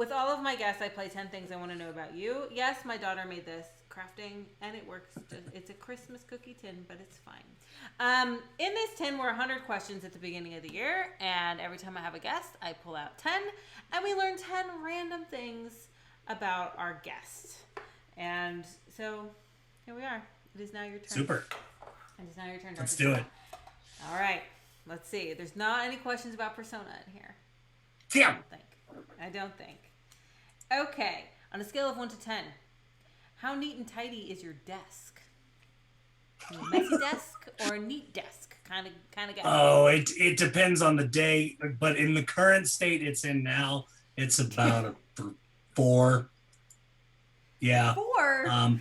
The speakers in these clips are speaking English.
with all of my guests, I play 10 things I want to know about you. Yes, my daughter made this crafting, and it works. It's a Christmas cookie tin, but it's fine. In this tin were 100 questions at the beginning of the year, and every time I have a guest, I pull out 10, and we learn 10 random things about our guest. And so, here we are. It is now your turn. Super. It is now your turn. Let's do it. All right. Let's see. There's not any questions about Persona in here. Damn. I don't think. Okay. On a scale of 1 to 10, how neat and tidy is your desk? A messy desk or a neat desk? Kind of guy. Oh, it depends on the day, but in the current state it's in now, it's about a 4. Yeah. 4? Oh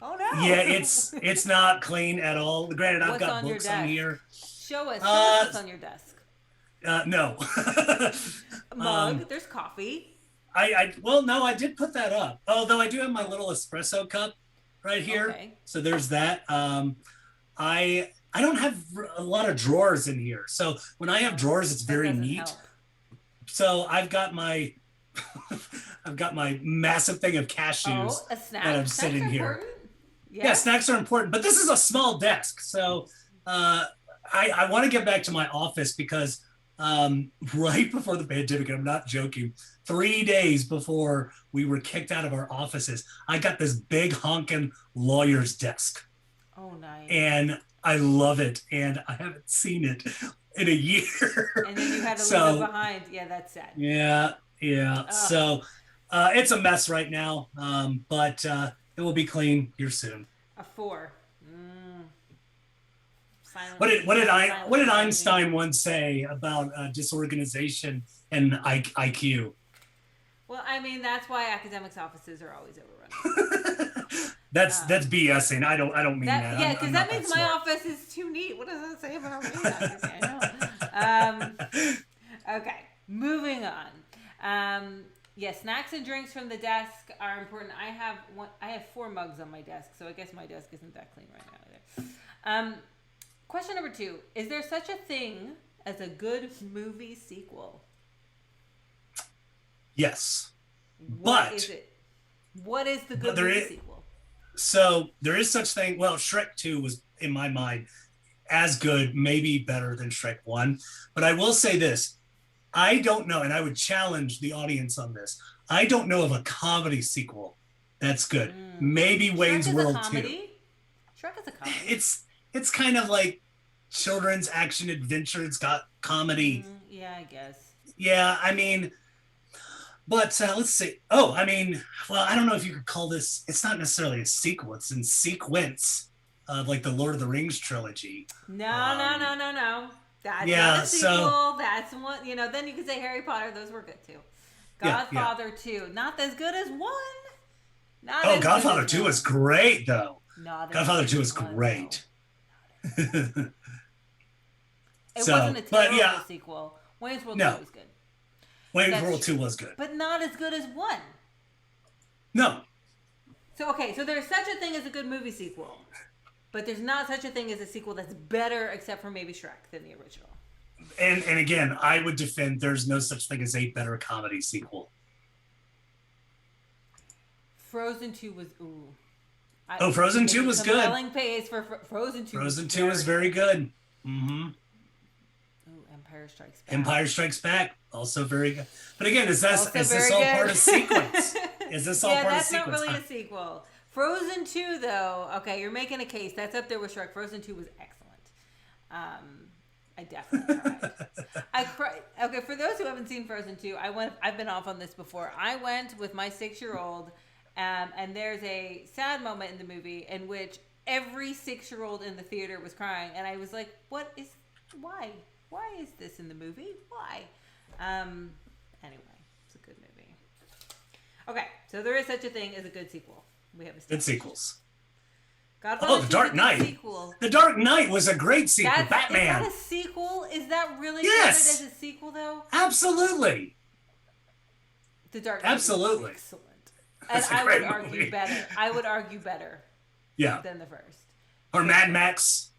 no. Yeah, it's not clean at all. Granted, I've got books on here. Show us what's on your desk. No. A mug. There's coffee. Well, no, I did put that up. Although I do have my little espresso cup right here. Okay. So there's that. I don't have a lot of drawers in here. So when I have drawers, it's very neat. Help. So I've got my massive thing of cashews that I'm sitting here. Yeah, snacks are important, but this is a small desk. So I want to get back to my office because right before the pandemic, and I'm not joking, 3 days before we were kicked out of our offices, I got this big honking lawyer's desk. Oh, nice. And I love it. And I haven't seen it in a year. And then you had to leave it behind. Yeah, that's sad. Yeah. So it's a mess right now, but it will be clean here soon. A 4. What did Einstein once say about disorganization and IQ? Well, I mean, that's why academics' offices are always overrun. That's BSing. I don't mean that. Yeah, because that means my office is too neat. What does that say about me? Okay, moving on. Snacks and drinks from the desk are important. I have 4 mugs on my desk, so I guess my desk isn't that clean right now either. Question number 2: is there such a thing as a good movie sequel? Yes. What is it? What is the good movie sequel? So there is such thing. Well, Shrek 2 was, in my mind, as good, maybe better than Shrek 1. But I will say this. I don't know, and I would challenge the audience on this. I don't know of a comedy sequel that's good. Maybe Wayne's World 2. Shrek is a comedy. It's kind of like children's action adventure. It's got comedy. Yeah, I guess. Yeah, I mean... But let's see. Well, I don't know if you could call this. It's not necessarily a sequel. It's in sequence, like the Lord of the Rings trilogy. No. That's not a sequel. That's one. Then you could say Harry Potter. Those were good too. Godfather 2, not as good as 1. Godfather 2 was great though. Godfather 2 was great. It wasn't a terrible sequel. Wayne's World 2 was good. Wayne's World 2 was good. But not as good as 1. No. So there's such a thing as a good movie sequel. But there's not such a thing as a sequel that's better, except for maybe Shrek, than the original. And again, I would defend there's no such thing as a better comedy sequel. Frozen 2 was, Frozen 2 was good. Compelling pace for Frozen 2. Frozen 2 was very good. Mm-hmm. Empire Strikes Back, also very good. But again, is this all part of sequence? Is this all part of sequence? Yeah, that's not really a sequel. Frozen 2, though, okay, you're making a case. That's up there with Shrek. Frozen 2 was excellent. I definitely cried. I cried. Okay, for those who haven't seen Frozen 2, I've been off on this before. I went with my 6-year-old, and there's a sad moment in the movie in which every 6-year-old in the theater was crying, and I was like, why? Why is this in the movie? Why? Anyway, it's a good movie. Okay, so there is such a thing as a good sequel. We have good sequels. The Dark Knight. Sequel. The Dark Knight was a great sequel. Batman. Is that a sequel? Is that really counted as a sequel, though? Absolutely. The Dark Knight. Absolutely. Excellent. And I would argue better. I would argue better. Yeah. Than the first. Or Mad Max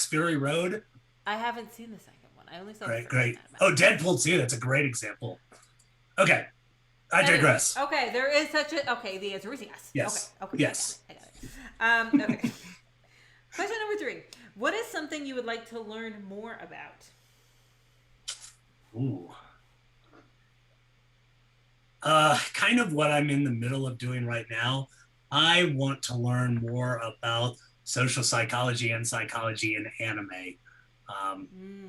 Fury Road. I haven't seen the second one. I only saw the first. Great. Deadpool 2. That's a great example. Okay. I digress. Okay, there is such a... Okay, the answer is yes. Yes. Okay. Yes. I got it. Okay. Question number 3. What is something you would like to learn more about? Ooh. Kind of what I'm in the middle of doing right now. I want to learn more about social psychology and psychology in anime.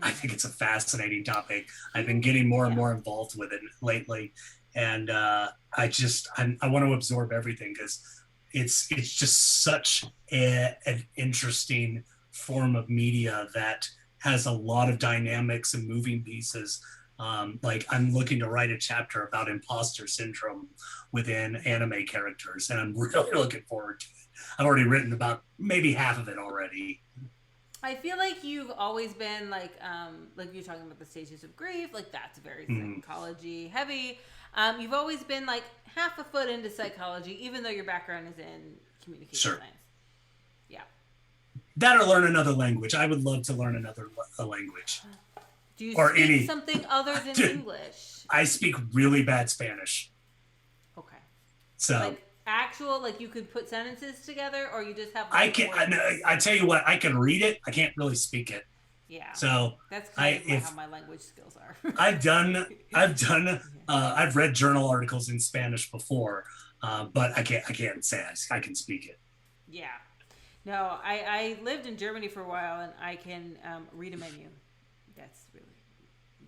I think it's a fascinating topic. I've been getting more and more involved with it lately, and I want to absorb everything because it's just such an interesting form of media that has a lot of dynamics and moving pieces. Like I'm looking to write a chapter about imposter syndrome within anime characters, and I'm really looking forward to it. I've already written about maybe half of it already. I feel like you've always been like you're talking about the stages of grief, like that's very psychology heavy. You've always been like half a foot into psychology, even though your background is in communication science. Yeah. That or learn another language. I would love to learn another language. Do you speak something other than English? I speak really bad Spanish. Okay. So like actual, like you could put sentences together, or you just have. I tell you what, I can read it. I can't really speak it. Yeah. So that's kind of how my language skills are. I've read journal articles in Spanish before, but I can't say I can speak it. Yeah. No, I lived in Germany for a while, and I can read a menu. That's really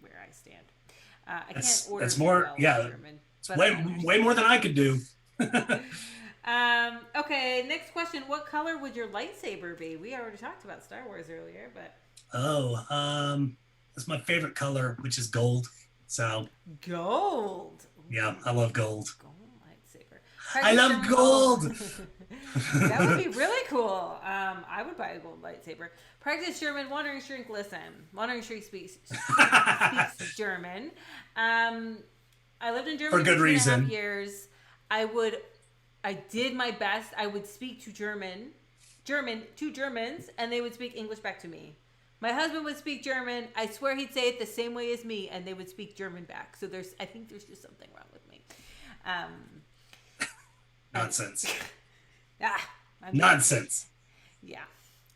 where I stand. I can't order. That's more, German, way more than I could do. Okay, next question. What color would your lightsaber be? We already talked about Star Wars earlier, but that's my favorite color, which is gold. So gold. Yeah, I love gold. Gold lightsaber. I love gold. That would be really cool. I would buy a gold lightsaber. Practice German. Wandering Shrink, listen. Wandering Shrink speaks German. I lived in Germany for good reason. 2.5 years. I did my best. I would speak to Germans, and they would speak English back to me. My husband would speak German. I swear he'd say it the same way as me, and they would speak German back. So I think there's just something wrong with me. Nonsense. Nonsense. Yeah.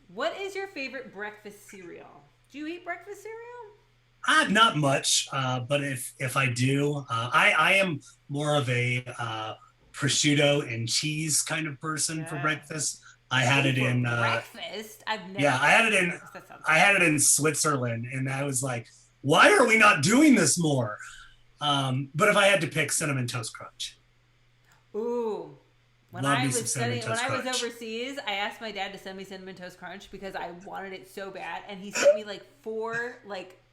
What is your favorite breakfast cereal? Do you eat breakfast cereal? Not much, but if I do, I am more of a prosciutto and cheese kind of person for breakfast. I had it in breakfast. I've never. Yeah, I had it in Switzerland, and I was like, why are we not doing this more? But if I had to pick, Cinnamon Toast Crunch. Ooh. When I was overseas, I asked my dad to send me Cinnamon Toast Crunch because I wanted it so bad, and he sent me like 4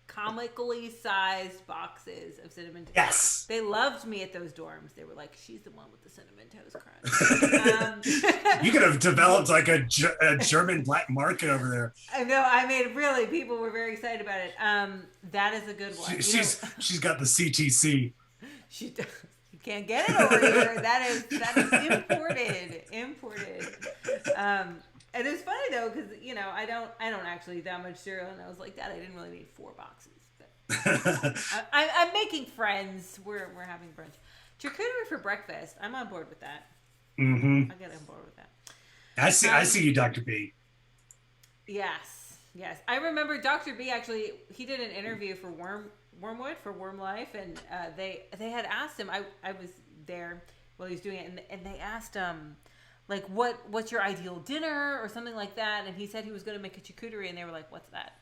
comically sized boxes of Cinnamon Toast. Yes. They loved me at those dorms. They were like, she's the one with the Cinnamon Toast Crunch. You could have developed like a German black market over there. I know. I mean, really, people were very excited about it. That is a good one. She's got the CTC. She does. Can't get it over here. That is imported. And it's funny though, because I don't actually eat that much cereal, and I was like, Dad, I didn't really need 4 boxes. But I'm making friends. We're having brunch. Charcuterie for breakfast. I'm on board with that. Mm-hmm. I'll get on board with that. I see you, Dr. B. Yes. I remember Dr. B actually. He did an interview for Wormwood for Worm Life, and they had asked him. I was there while he was doing it, and they asked him like what's your ideal dinner or something like that, and he said he was going to make a charcuterie, and they were like, what's that?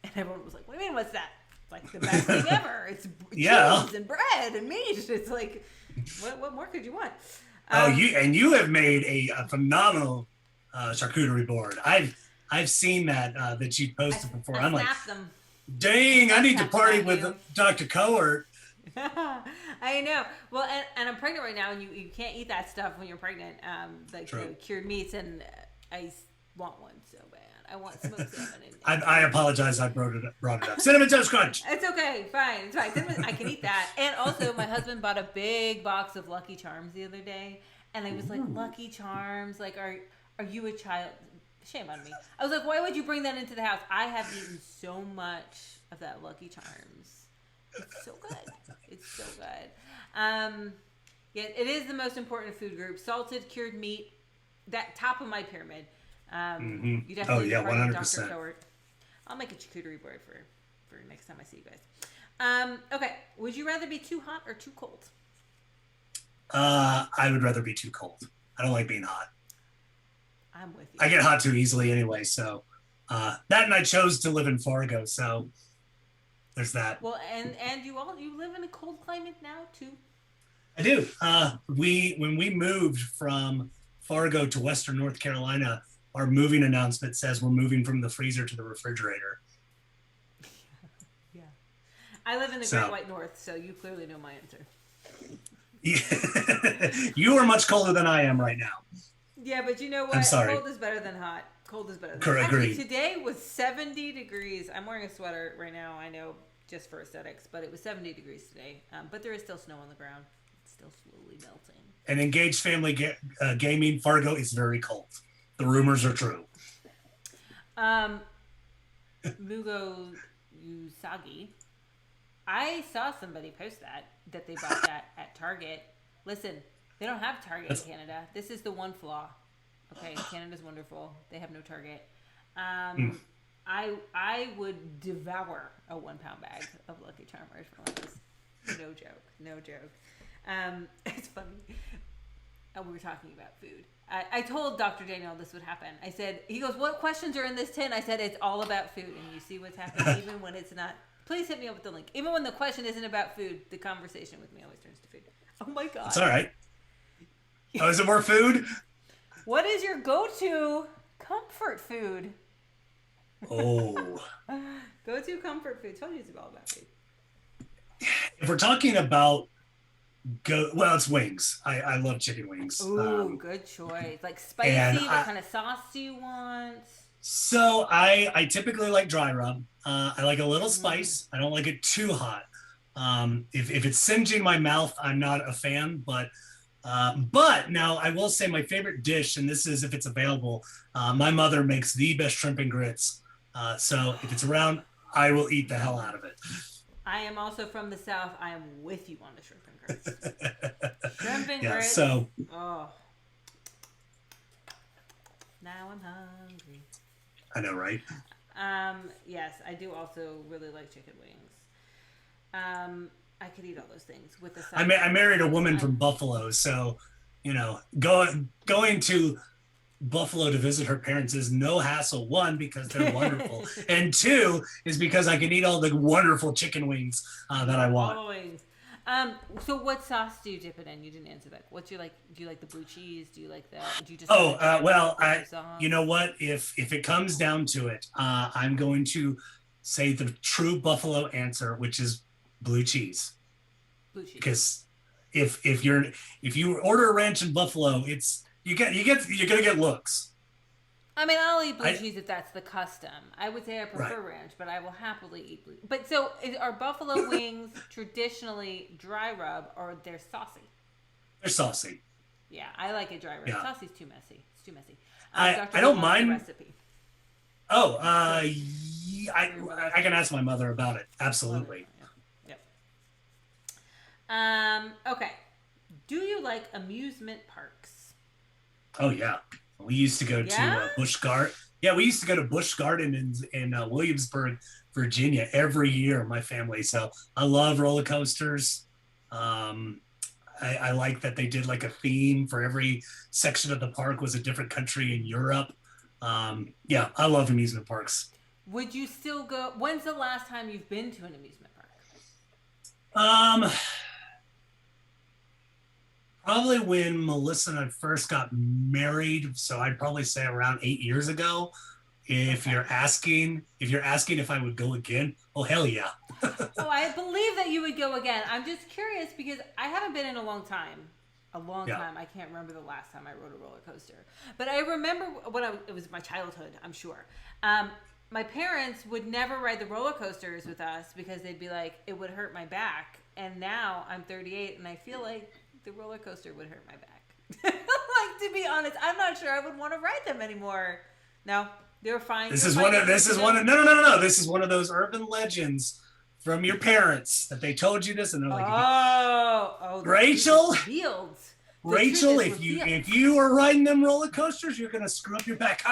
And everyone was like, what do you mean what's that? It's like the best thing ever. It's cheese and bread and meat. It's like what more could you want? You have made a phenomenal charcuterie board. I've seen that you posted before. I'm like, them. Dang, I need to party with Dr. Cohort. I know. Well, and I'm pregnant right now, and you can't eat that stuff when you're pregnant, the cured meats, and I want one so bad. I want smoked salmon. I apologize. I brought it up. Cinnamon Toast Crunch. It's okay. Fine. It's fine. Cinnamon, I can eat that. And also, my husband bought a big box of Lucky Charms the other day, and I was like, Lucky Charms? Like, are you a child? Shame on me. I was like, why would you bring that into the house? I have eaten so much of that Lucky Charms. It's so good. It's so good. Yeah, it is the most important food group. Salted, cured meat, that top of my pyramid. You definitely 100%. Dr. Cowart. I'll make a charcuterie board for next time I see you guys. Okay, would you rather be too hot or too cold? I would rather be too cold. I don't like being hot. I'm with you. I get hot too easily anyway, so that, and I chose to live in Fargo, so there's that. Well, and you live in a cold climate now too. I do. When we moved from Fargo to Western North Carolina, our moving announcement says we're moving from the freezer to the refrigerator. Yeah. I live in the Great White North, so you clearly know my answer. You are much colder than I am right now. Yeah, but you know what? I'm sorry. Cold is better than hot. Cold is better than hot. Actually, today was 70 degrees. I'm wearing a sweater right now, I know, just for aesthetics, but it was 70 degrees today. But there is still snow on the ground. It's still slowly melting. And Engaged Family Gaming, Fargo is very cold. The rumors are true. Mugo Usagi. I saw somebody post that they bought that at Target. Listen, they don't have Target in Canada. This is the one flaw. Okay, Canada's wonderful. They have no Target. I would devour a 1-pound bag of Lucky Charm marshmallows. No joke. It's funny. We were talking about food. I told Dr. Daniel this would happen. I said, he goes, what questions are in this tin? I said, it's all about food. And you see what's happening even when it's not. Please hit me up with the link. Even when the question isn't about food, the conversation with me always turns to food. Oh my God. It's all right. Oh, is it more food? What is your go-to comfort food? Oh. Go-to comfort food. Told you it's all about food. If we're talking about it's wings. I love chicken wings. Ooh, good choice. Like spicy, what kind of sauce do you want? So I typically like dry rub. I like a little spice. I don't like it too hot. If it's singeing my mouth, I'm not a fan. But now I will say my favorite dish, and this is if it's available. My mother makes the best shrimp and grits. So if it's around, I will eat the hell out of it. I am also from the South. I am with you on the shrimp and grits. Shrimp and grits. So. Oh. Now I'm hungry. I know, right? Yes, I do also really like chicken wings. I could eat all those things with the side. I married a woman from Buffalo, so going to Buffalo to visit her parents is no hassle. One, because they're wonderful, and two is because I can eat all the wonderful chicken wings that I want. Always. So what sauce do you dip it in? You didn't answer that. What's your like? Do you like the blue cheese? Do you like that? Do you just? You know what? If it comes down to it, I'm going to say the true Buffalo answer, which is blue cheese. Blue cheese. Because if you order a ranch in Buffalo, you're gonna get looks. I mean, I'll eat blue cheese if that's the custom. I would say I prefer ranch, but I will happily eat blue. But so, are buffalo wings traditionally dry rub, or they're saucy? They're saucy. Yeah, I like it dry rub. Yeah. Saucy's too messy. It's too messy. I don't mind. The recipe. Oh, I can ask my mother about it. Absolutely. Yep. Okay. Do you like amusement parks? Oh yeah. We used to go to Busch Garden. Yeah, we used to go to Busch Garden in Williamsburg, Virginia every year, my family. So I love roller coasters. I like that they did like a theme for every section of the park was a different country in Europe. Yeah, I love amusement parks. Would you still go? When's the last time you've been to an amusement park? Probably when Melissa and I first got married, so I'd probably say around 8 years ago. If you're asking if I would go again, oh hell yeah. Oh, I believe that you would go again. I'm just curious because I haven't been in a long time. Time. I can't remember the last time I rode a roller coaster. But I remember it was my childhood, I'm sure. My parents would never ride the roller coasters with us because they'd be like, it would hurt my back. And now I'm 38 and I feel like the roller coaster would hurt my back. Like, to be honest, I'm not sure I would want to ride them anymore. No, they were fine. This is one of those urban legends from your parents that they told you this, and they're like, oh, Rachel, Rachel, if you are riding them roller coasters, you're gonna screw up your back.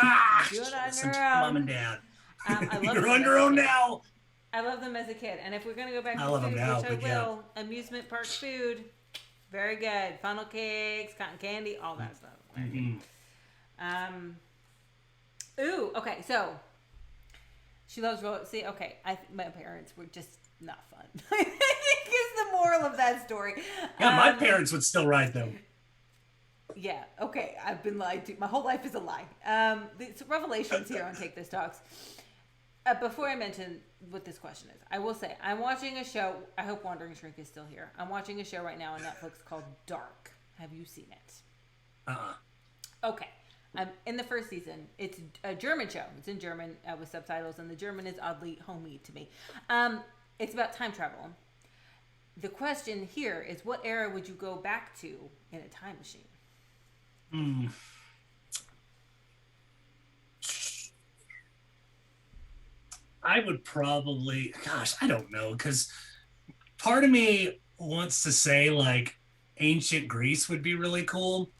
Do it on your own. Mom and dad. I love You're on your own now. I love them as a kid, and if we're gonna go back to food, which I will, amusement park food, very good. Funnel cakes, cotton candy, all that stuff. Ooh, okay, so she loves roller. See, okay, my parents were just not fun. I think is the moral of that story. Yeah, my parents would still ride them. Yeah, okay, I've been lied to. My whole life is a lie. It's revelations here on Take This Talks. Before I mention what this question is, I will say I'm watching a show. I hope Wandering Shrink is still here. I'm watching a show right now on Netflix called Dark. Have you seen it? Okay. In the first season, it's a German show. It's in German with subtitles, and the German is oddly homey to me. It's about time travel. The question here is, what era would you go back to in a time machine? I would probably, gosh, I don't know, because part of me wants to say like ancient Greece would be really cool.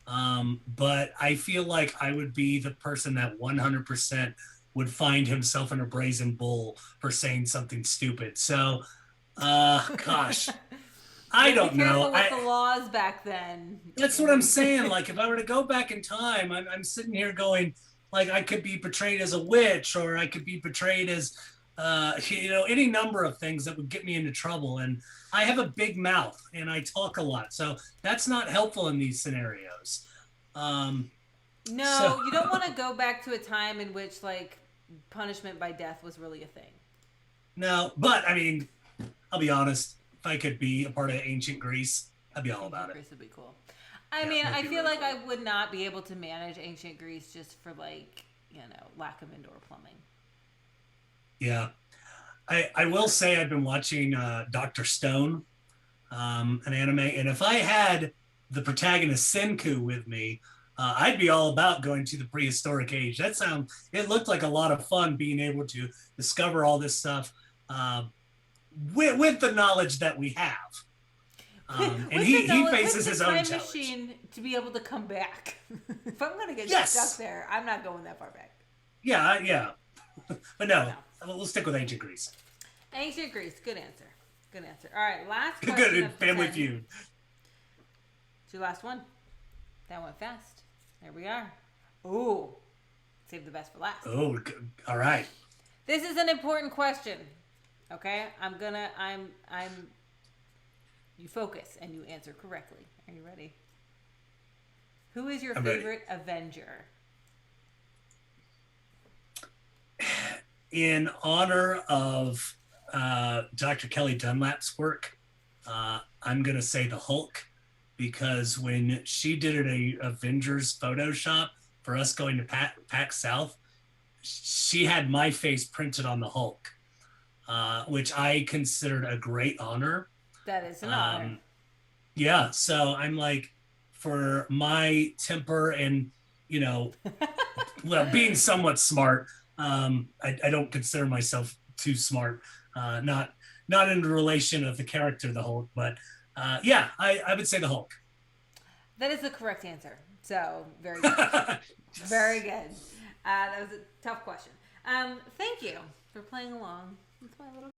But I feel like I would be the person that 100% would find himself in a brazen bull for saying something stupid. So, gosh, I don't know. With the laws back then. That's what I'm saying. Like, if I were to go back in time, I'm sitting here going, like, I could be portrayed as a witch, or I could be portrayed as, any number of things that would get me into trouble. And I have a big mouth and I talk a lot. So that's not helpful in these scenarios. You don't want to go back to a time in which, like, punishment by death was really a thing. No, but, I mean, I'll be honest. If I could be a part of ancient Greece, I'd be all about it. Greece would be cool. I feel really like cool. I would not be able to manage ancient Greece just for, like, lack of indoor plumbing. Yeah. I will say I've been watching Dr. Stone, an anime, and if I had the protagonist Senku with me, I'd be all about going to the prehistoric age. It looked like a lot of fun being able to discover all this stuff with the knowledge that we have. And he faces his own challenge. Machine to be able to come back. If I'm going to get stuck there, I'm not going that far back. Yeah. But no, we'll stick with ancient Greece. Ancient Greece, good answer. All right, last question. Good Family Feud. It's your last one. That went fast. There we are. Ooh, save the best for last. Oh, all right. This is an important question. Okay, you focus and you answer correctly. Are you ready? Who is your favorite Avenger? In honor of Dr. Kelly Dunlap's work, I'm going to say the Hulk, because when she did an Avengers Photoshop for us going to PAX South, she had my face printed on the Hulk, which I considered a great honor. That is an honor. Yeah, so I'm like, for my temper and, being somewhat smart, I don't consider myself too smart, not in the relation of the character the Hulk, but I would say the Hulk. That is the correct answer. So very good. Very good. That was a tough question. Thank you for playing along with my little